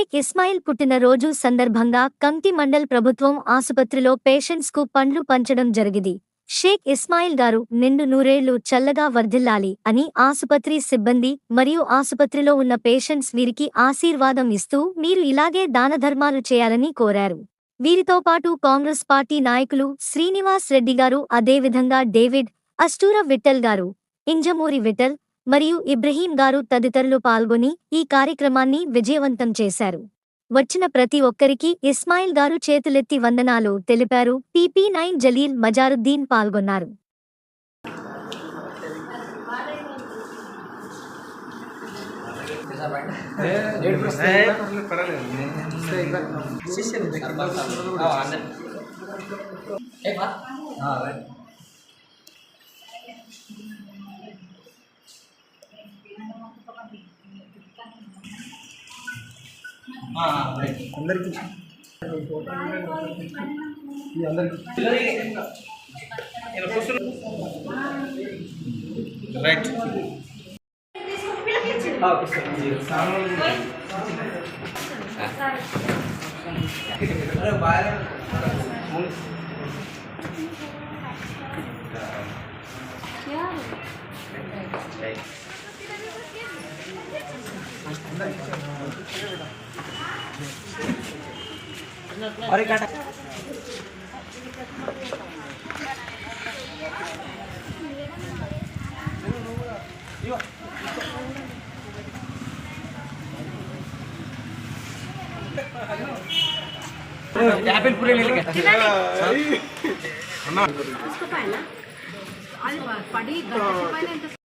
షేక్ ఇస్మాయిల్ పుట్టినరోజు సందర్భంగా కంకి మండల్ ప్రభుత్వం ఆసుపత్రిలో పేషెంట్స్ కు పండ్లు పంచడం జరిగింది. షేక్ ఇస్మాయిల్ గారు నిండు నూరేళ్లు చల్లగా వర్ధిల్లాలి అని ఆసుపత్రి సిబ్బంది మరియు ఆసుపత్రిలో ఉన్న పేషెంట్స్ వీరికి ఆశీర్వాదం ఇస్తూ మీరు ఇలాగే దానధర్మాలు చేయాలని కోరారు. వీరితో పాటు కాంగ్రెస్ పార్టీ నాయకులు శ్రీనివాస్ రెడ్డి గారు, అదేవిధంగా డేవిడ్, అస్టూర విఠల్ గారు, ఇంజమూరి విఠల్ మరియు ఇబ్రహీం గారు తదితరులు పాల్గొని ఈ కార్యక్రమాన్ని విజయవంతం చేశారు. వచ్చిన ప్రతి ఒక్కరికి ఇస్మాయిల్ గారు చేతులెత్తి వందనాలు తెలిపారు. PP9 జలీల్ మజారుద్దీన్ పాల్గొన్నారు. రైట్. अरे काटा एप्पल पूरे ले लेके उसको पहला आज पड़ी